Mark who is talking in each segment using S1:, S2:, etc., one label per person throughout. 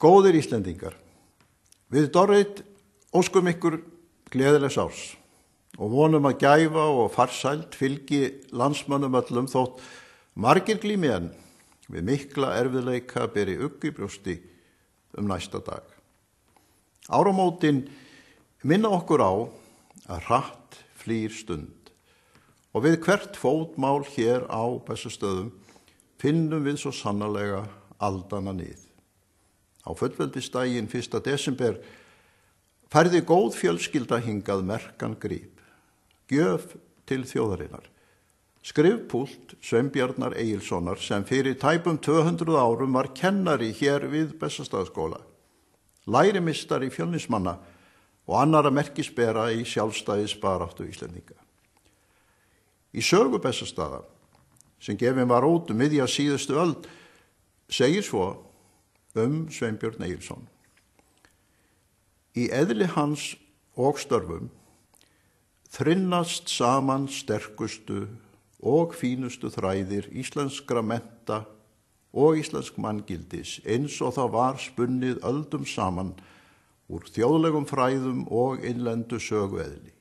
S1: Góðir Íslendingar, við Dorrit óskum ykkur gleðilegs árs og vonum að gæfa og farsæld fylgi landsmönnum öllum þótt margir glími enn við mikla erfiðleika beri ugg í brjósti næsta dag. Áramótin minna okkur á að hratt flýr stund og við hvert fótmál hér á Bessastöðum finnum við svo sannarlega aldana nið. Á fullveldisdaginn 1. desember færði góð fjölskylda hingað merkan gríp, gjöf til þjóðarinnar. Skrifpúlt Sveinbjarnar Egilssonar sem fyrir tæpum 200 árum var kennari hér við Bessastaðaskóla, lærimistari Fjölnismanna og annara merkisbera í sjálfstæðisbaráttu Íslendinga. Í sögu Bessastaða, sem gefin var út miðja síðustu öld, segir svo Sveinbjörn Egilsson. Í eðli hans og störfum þrynnast saman sterkustu og fínustu þræðir íslenskra mennta og íslensk manngildis eins og það var spunnið öldum saman úr þjóðlegum fræðum og innlendu sögueðli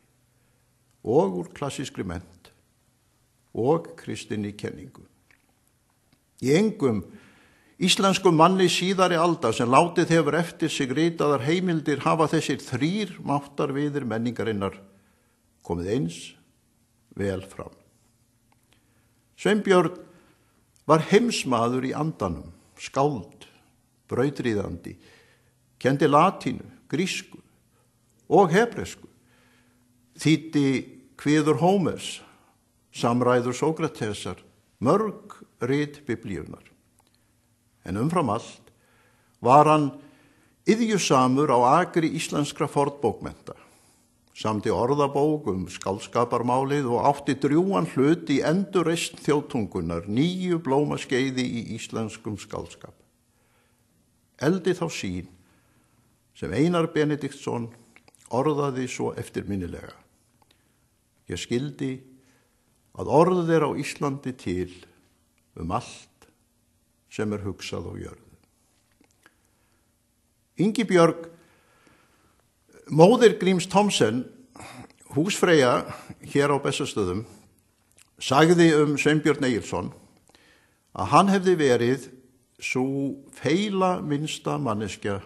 S1: og úr klassískri mennt og kristinni kenningu. Í engum íslenskum manni síðari alda sem látið hefur eftir sig ritaðar heimildir hafa þessir 3 máttarviðir menningarinnar komið eins vel fram. Sveinbjörn var heimsmaður í andanum, skáld, brautryðandi, kenndi latínu, grísku og hebresku, þýddi kviður Hómers, samræður Sókratesar, mörg rit Biblíunnar. En umfram allt var hann iðjusamur á akri íslenskra fornbókmennta, samdi orðabók skáldskaparmálið og átti drjúgan hlut í endurreisn þjóðtungunnar, 9 blómaskeiði í íslenskum skáldskap. Eldi þá sýn sem Einar Benediktsson orðaði svo eftirminnilega. Ég skildi að orð er á Íslandi til allt sem hugsað á jörðu. Ingibjörg, móðir Gríms Thomsen, húsfreyja hér á Bessastöðum, sagði Sveinbjörn Egilsson að hann hefði verið sú feila minnsta manneskja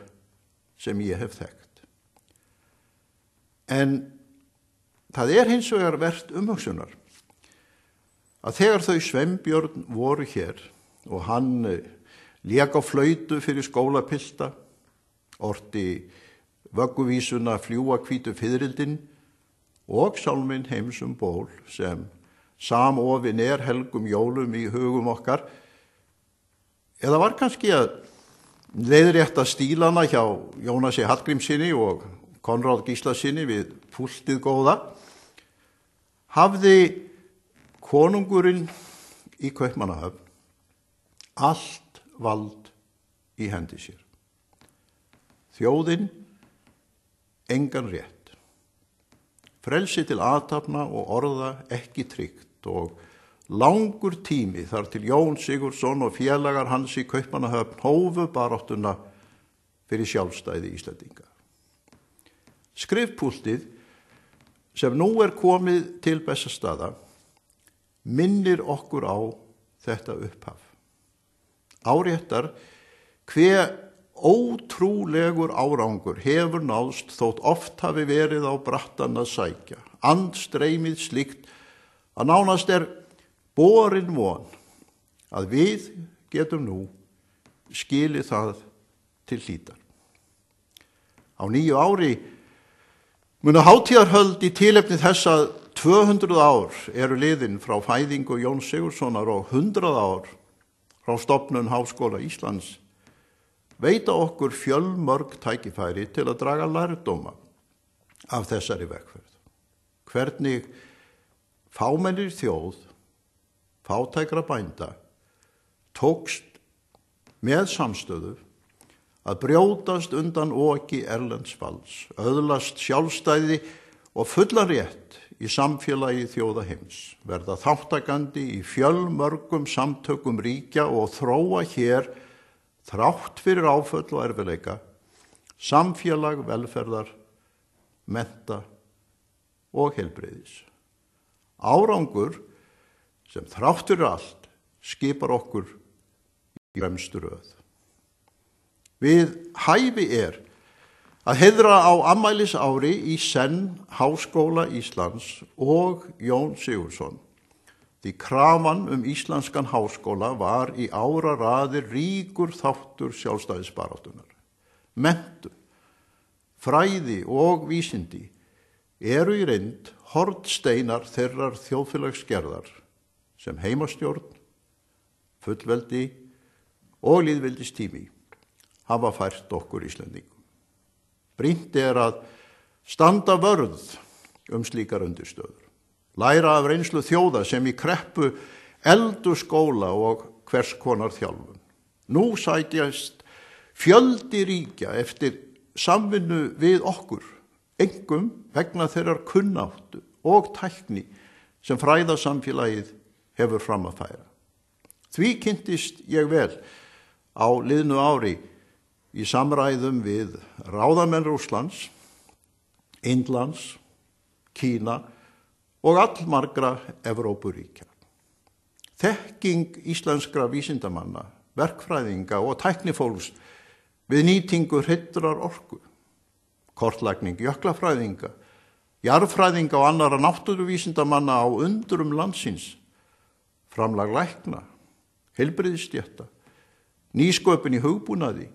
S1: sem ég hef þekkt. En það hins vegar vert umhugsunar að þegar þau Sveinbjörn voru hér og hann lék á flautu fyrir skólapilta, orti vögguvísuna Fljúga hvítu fiðrildin og sálminn Heims ból sem samofin helgum jólum í hugum okkar, eða var kannski að leiðrétta stílana hjá Jónasi Hallgrímssyni og Konráð Gíslasyni við púltið góða, hafði konungurinn í Kaupmannahöfn allt vald í hendi sér. Þjóðin engan rétt. Frelsi til athafna og orða ekki tryggt og langur tími þar til Jón Sigurðsson og félagar hans í Kaupmannahöfn hófu baráttuna fyrir sjálfstæði Íslendinga. Skrifpúltið sem nú komið til Bessastaða minnir okkur á þetta upphaf. Áréttar hve ótrúlegur árangur hefur náðst þótt oft hafi verið á brattan að sækja. Andstreymið slíkt að nánast borin von að við getum nú skilið það til hlítar. Á 9 ári munu hátíðarhöld í tilefni þess að 200 ár liðin frá fæðingu Jóns Sigurðssonar og 100 ár frá stofnun Háskóla Íslands veita okkur fjölmörg tækifæri til að draga lærdóma af þessari vegferð. Hvernig fámennir þjóð, fátækra bænda, tókst með samstöðu að brjótast undan oki erlends valds, öðlast sjálfstæði og fullan rétt í samfélagi þjóða heims, verða þáttakandi í fjölmörgum samtökum ríkja og þróa hér þrátt fyrir áföll og erfiðleika, samfélag velferðar, mennta og heilbrigðis. Árangur sem þrátt fyrir allt skipar okkur í fremstu röð. Við hæfi að heiðra á afmælisári í senn Háskóla Íslands og Jón Sigurðsson. Því krafan íslenskan háskóla var í áraraðir ríkur þáttur sjálfstæðisbaráttunnar. Menntun, fræði og vísindi eru í reynd hornsteinar þeirrar þjóðfélagsgerðar sem heimastjórn, fullveldi og lýðveldistími hafa fært okkur Íslendingum. Brýnt að standa vörð slíkar undirstöður. Læra af reynslu þjóða sem í kreppu eldu skóla og hvers konar þjálfun. Nú sækjast fjöldi ríkja eftir samvinnu við okkur, einkum vegna þeirrar kunnáttu og tækni sem fræðasamfélagið hefur fram að færa. Því kynntist ég vel á liðnu ári í samræðum við ráðamenn Rússlands, Indlands, Kína og allmargra Evrópuríkja. Þekking íslenskra vísindamanna, verkfræðinga og tæknifólks við nýtingu hreindrar orku, kortlagning jöklafræðinga, jarðfræðinga og annarra náttúruvísindamanna á undrum landsins, framlag lækna, heilbrigðisstétta, nýsköpun í hugbúnaði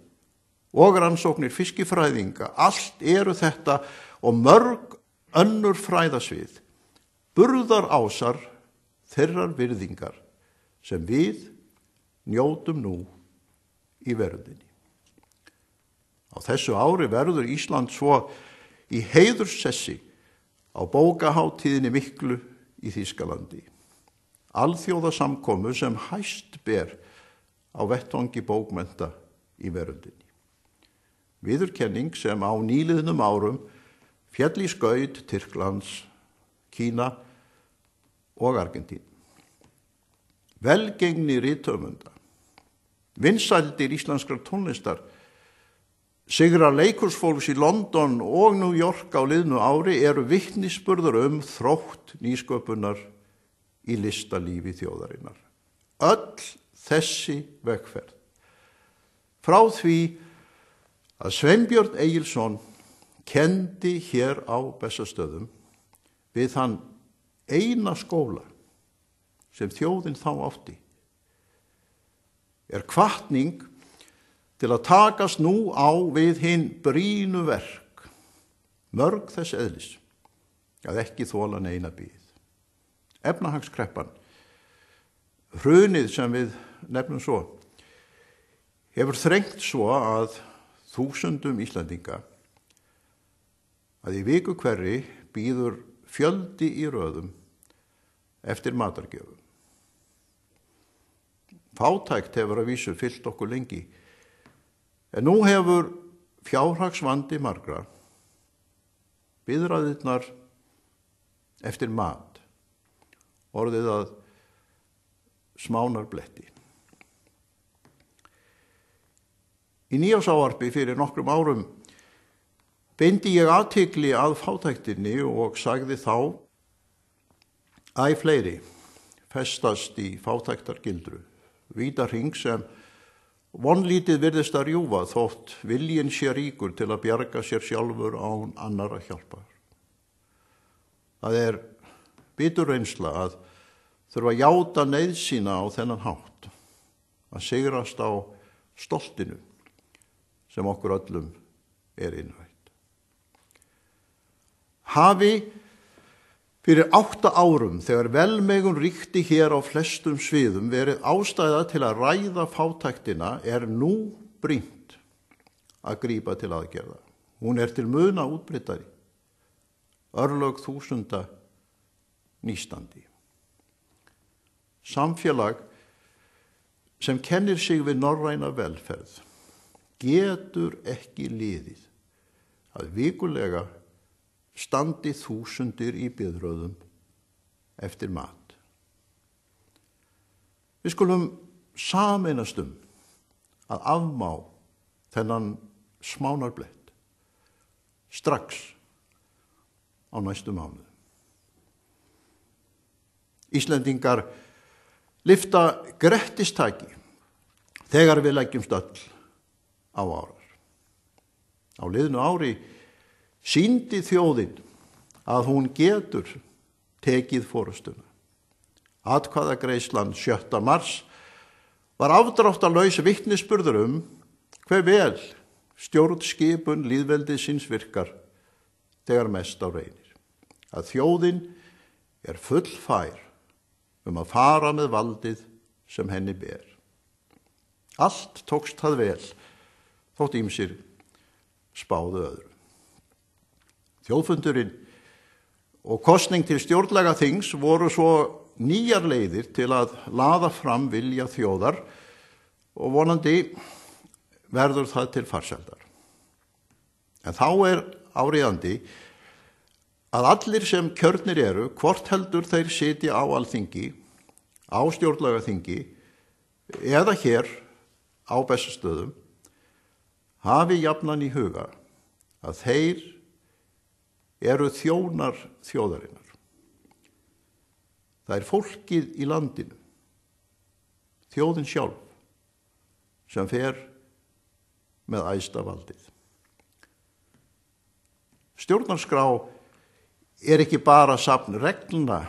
S1: og rannsóknir fiskifræðinga, allt eru þetta og mörg önnur fræðasvið, burðarásar þeirrar virðingar sem við njótum nú í veröldinni. Á þessu ári verður Ísland svo í heiðurssessi á bókaháttíðinni miklu í Þýskalandi. Alþjóðasamkomu sem hæst ber á vettvangi bókmennta í veröldinni. Viðurkenning sem á nýliðnum árum féll í skaut Tyrklands, Kína og Argentínu. Velgengni rithöfunda, vinsældir íslenskrar tónlistar, sigrar leikursfólks í London og New York á liðnu ári eru vitnisburður þrótt nýsköpunar í listalífi þjóðarinnar. Öll þessi vegferð frá því að Sveinbjörn Egilsson kenndi hér á Bessastöðum við þann eina skóla sem þjóðin þá átti, hvatning til að takast nú á við hin brýnu verk, mörg þess eðlis, að ekki þola neina bið. Efnahagskreppan, hrunið sem við nefnum svo, hefur þrengt svo að þúsundum Íslendinga að í viku hverri bíður fjöldi í röðum eftir matargjöfum. Fátækt hefur að vísu fyllt okkur lengi, en nú hefur fjárhagsvandi margra, biðraðirnar eftir mat, orðið að smánarbletti. Í nýjásávarpi fyrir nokkrum árum beindi ég athygli að fátæktinni og sagði þá æ fleiri festast í fátæktargildru, vítahring sem vonlítið virðist að rjúfa þótt viljinn sé ríkur til að bjarga sér sjálfur án annarra hjálpar. Það bitur reynsla að þurfa að játa neyð sína á þennan hátt, að sigrast á stoltinu sem okkur öllum innrætt. Hafi fyrir 8 árum, þegar velmegun ríkti hér á flestum sviðum, verið ástæða til að ræða fátæktina, nú brýnt að grípa til aðgerða. Hún til muna útbreiddari, örlög þúsunda nístandi. Samfélag sem kennir sig við norræna velferð getur ekki liðið að vikulega standi þúsundir í biðröðum eftir mat. Við skulum sameinast að afmá þennan smánarblett strax á næstu mánuð. Íslendingar lyfta grettistaki þegar við leggjumst öll á árar. Á liðnu ári sýndi þjóðin að hún getur tekið forystuna. Atkvæðagreiðslan 7. mars var afdráttarlaus vitnisburður hve vel stjórnskipun lýðveldisins virkar þegar mest á reynir. Að þjóðin er fullfær að fara með valdið sem henni ber. Allt tókst það vel, þótt ýmsir spáðu öðru. Þjóðfundurinn og kosning til stjórnlagaþings voru svo nýjar leiðir til að laða fram vilja þjóðar og vonandi verður það til farsældar. En þá er áríðandi að allir sem kjörnir eru, hvort heldur þeir sitja á Alþingi, á stjórnlagaþingi eða hér á Bessastöðum, hafi jafnan í huga að þeir eru þjónar þjóðarinnar. Það er fólkið í landinu, þjóðin sjálf, sem fer með æðsta valdið. Stjórnarskrá er ekki bara safn reglna,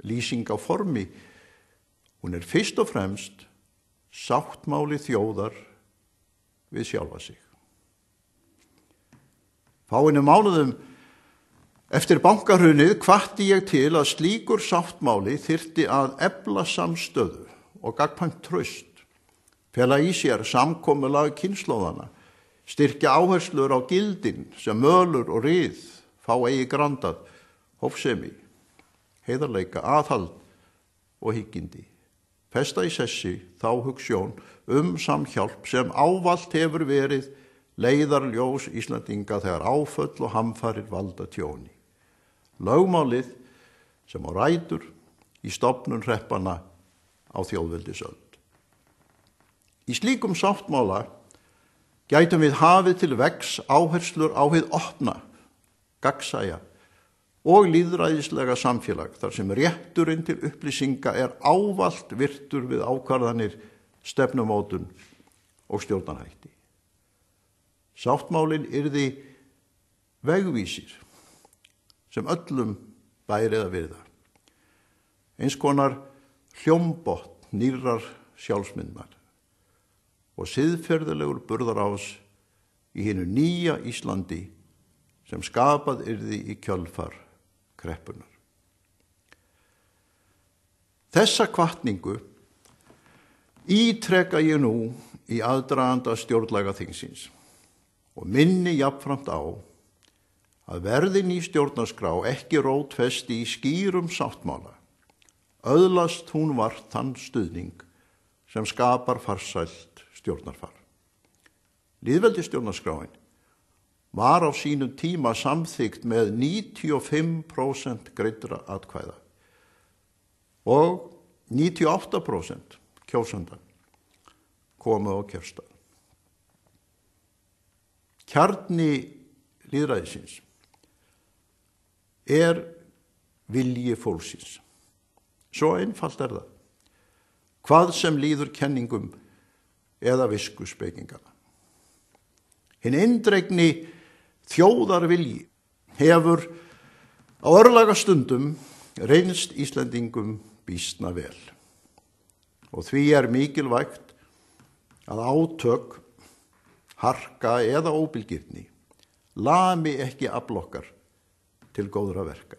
S1: lýsing á formi, hún er fyrst og fremst sáttmáli þjóðar við sjálfa sig. Fáeinum mánuðum eftir bankahrunið hvatti ég til að slíkur sáttmáli þyrfti að efla samstöðu og gagnkvæmt traust, fela í sér samkomulag kynslóðana, styrkja áherslur á gildin sem mölur og rið fá eigi grandað, hófsemi, heiðarleika, aðhald og hyggindi. Festa í sessi þá hugsjón samhjálp sem ávallt hefur verið leiðarljós Íslandinga þegar áföll og hamfarir valda tjóni. Lögmálið sem á rætur í stofnun hreppanna á þjóðveldisöld. Í slíkum sáttmála gætum við hafið til vegs áherslur á hið opna, gagnsæja og lýðræðislega samfélag þar sem rétturinn til upplýsinga er ávallt virtur við ákvarðanir, stefnumótun og stjórnarhætti. Sáttmálin yrði vegvísir sem öllum bæri að virða. Eins konar hljómbott nýrrar sjálfsmyndar og siðferðilegur burðarás í hinu nýja Íslandi sem skapað yrði í kjölfar kreppunar. Þessa hvatningu ítreka ég nú í aðdraganda stjórnlagaþingsins og minni jafnframt á að verði ný stjórnarskrá ekki rótfesti í skýrum sáttmála, öðlast hún vart þann stuðning sem skapar farsælt stjórnarfar. Lýðveldisstjórnarskráin var á sínum tíma samþykkt með 95% greiddra atkvæða og 98% kjósenda komu á kjörstað. Kjarni lýðræðisins er vilji fólksins. Svo einfalt er það. Hvað sem líður kenningum eða viskuspekingana. Hinn eindregni þjóðarvilji hefur á örlagastundum reynst Íslendingum býsna vel. Og því er mikilvægt að átök, harka eða óbilgirni lami ekki afl okkar til góðra verka.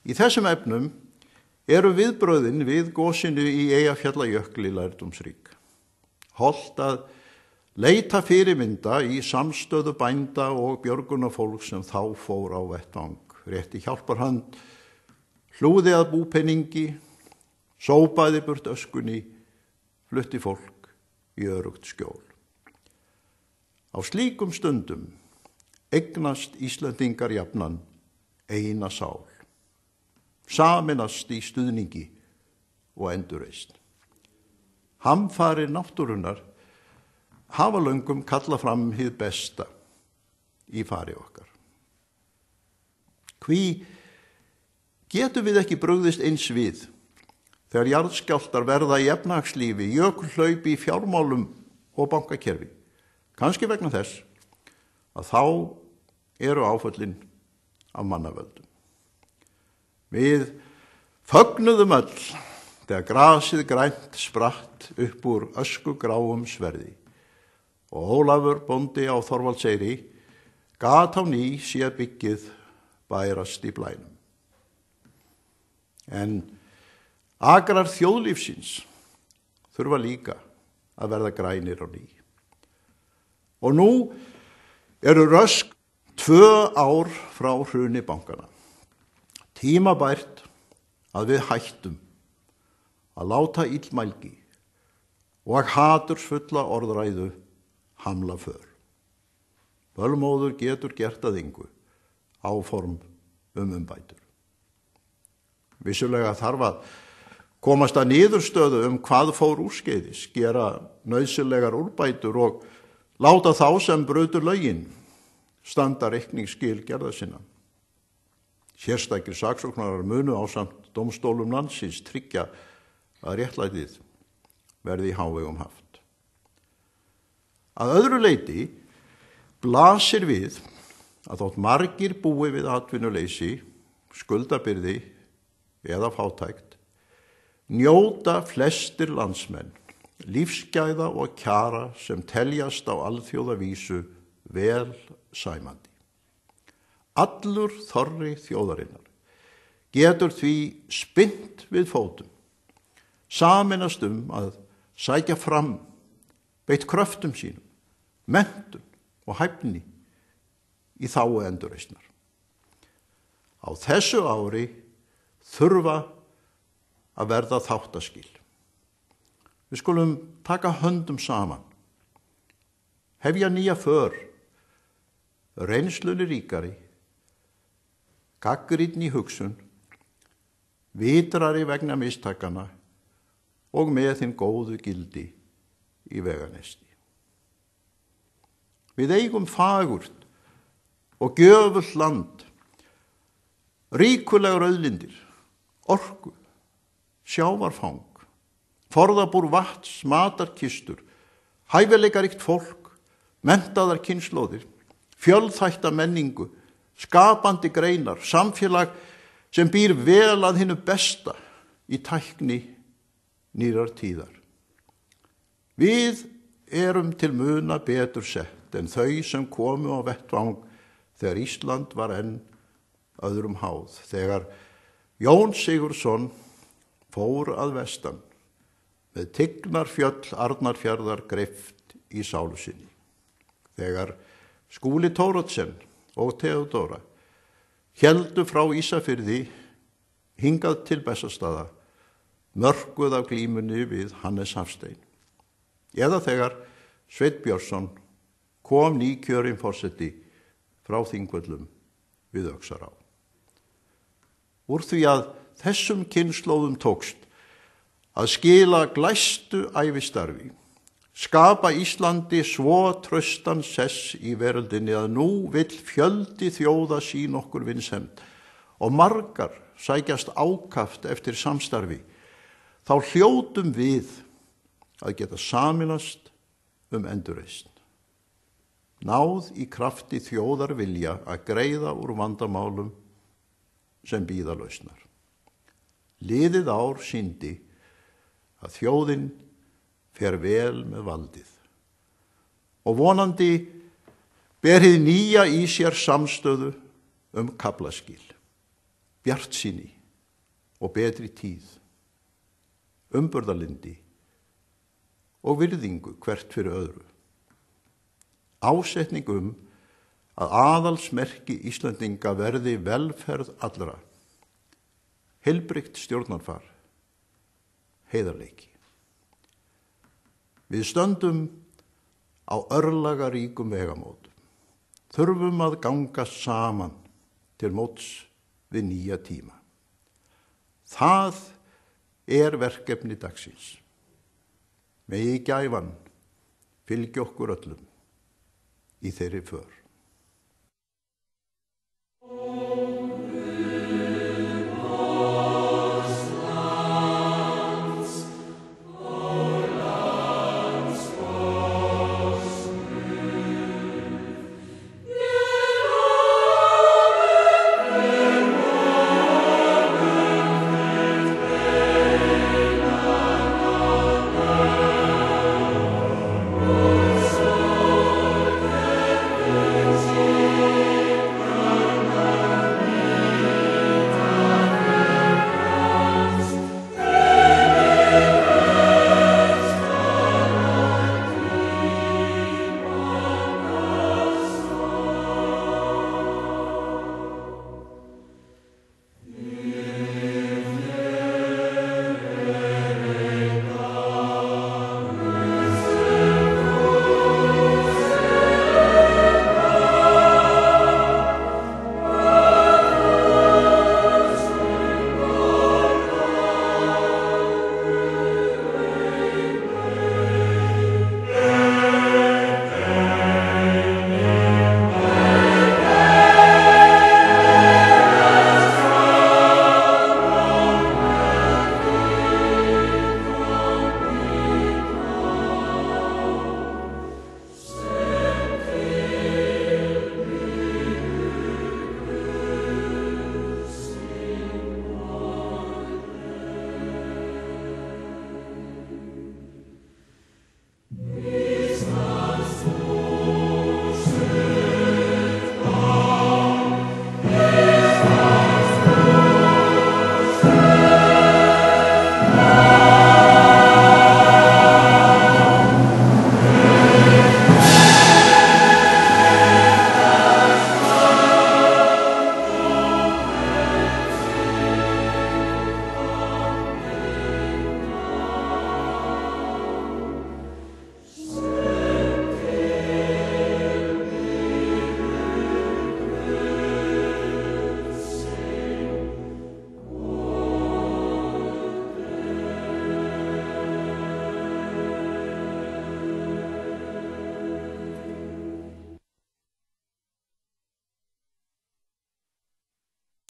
S1: Í þessum efnum eru viðbrögðin við gosinu í Eyjafjallajökli lærdómsrík. Hollt að leita fyrirmynda í samstöðu bænda og björgunarfólk sem þá fór á vettvang, rétti hjálparhönd, hlúði að búpeningi, sópaði burt öskunni, flutti fólk í örugt skjól. Á slíkum stundum eignast Íslendingar jafnan eina sál, sameinast í stuðningi og endurreisn. hamfarir náttúrunnar hafa löngum kalla fram hið besta í fari okkar. Hví getum við ekki brugðist eins við þegar jarðskjálftar verða í efnahagslífi, jökulhlaup í fjármálum og bankakerfi? Kannski vegna þess að þá eru áföllin af mannavöldum. Við fögnuðum öll þegar grasið grænt spratt upp úr öskugráum sverði og Ólafur bóndi á Þorvaldseyri gat á ný sér byggið bærast í blænum. En agrar þjóðlífsins þurfa líka að verða grænir á ný. Og nú eru rösk 2 ár frá hruni bankana. Tímabært að við hættum að láta illmælgi og hatursfulla orðræðu hamla för. Bölmóður getur gert að engu áform umbætur. Vissulega þarf að komast að niðurstöðu hvað fór úrskeiðis, gera nauðsynlegar úrbætur og láta þá sem brutu lögin standa reikningsskil gerða sinna. Sérstakir saksóknarar munu ásamt dómstólum landsins tryggja að réttlætið verði í hávegum haft. Að öðru leyti blasir við að þótt margir búi við atvinnuleysi, skuldabyrði eða fátækt, njóta flestir landsmenn lífsgæða og kjara sem teljast á alþjóðavísu vel sæmandi. Allur þorri þjóðarinnar getur því spyrnt við fótum, sameinast að sækja fram, beitt kröftum sínum, menntun og hæfni í þágu endurreisnar. Á þessu ári þurfa að verða þáttaskil. Við skulum taka höndum saman, hefja nýja för, reynslunni ríkari, gagnrýnni hugsun, vitrari vegna mistakana og með þinn góðu gildi í veganesti. Við eigum fagurt og gjöfult land, ríkulegar auðlindir, orku, sjávarfang, forðabúr vatns, matarkistur, hæfileikaríkt fólk, menntaðar kynslóðir, fjölþætta menningu, skapandi greinar, samfélag sem býr vel að hinu besta í tækni nýrar tíðar. Við erum til muna betur sett en þau sem komu á vettvang þegar Ísland var enn öðrum háð, þegar Jón Sigurðsson fór að vestan með tignar fjöll Arnarfjarðar greift í sálu sinni, þegar Skúli Thoroddsen og Theodóra héldu frá Ísafirði hingað til Bessastaða, mörkuð af glímunni við Hannes Hafstein, eða þegar Sveinn Björnsson kom nýkjörinn forseti frá Þingvöllum við Öxará. Úr því að þessum kynslóðum tókst að skila glæstu ævistarfi, skapa Íslandi svo traustan sess í veröldinni að nú vill fjöldi þjóða sín okkur vinsemd og margar sækjast ákaft eftir samstarfi, þá hljótum við að geta sameinast endurreisn. Náð í krafti þjóðar vilja að greiða úr vandamálum sem bíða lausnar. Liðið ár sýndi að þjóðin fer vel með valdið og vonandi ber hið nýja í sér samstöðu kaflaskil, bjartsýni og betri tíð, umburðarlyndi og virðingu hvert fyrir öðru. Ásetning að aðalsmerki Íslendinga verði velferð allra, heilbrigt stjórnarfar, heiðarleiki. Við stöndum á örlagaríkum vegamótum, þurfum að gangast saman til móts við nýja tíma. Það er verkefni dagsins. Megi gæfan fylgja okkur öllum í þeirri för.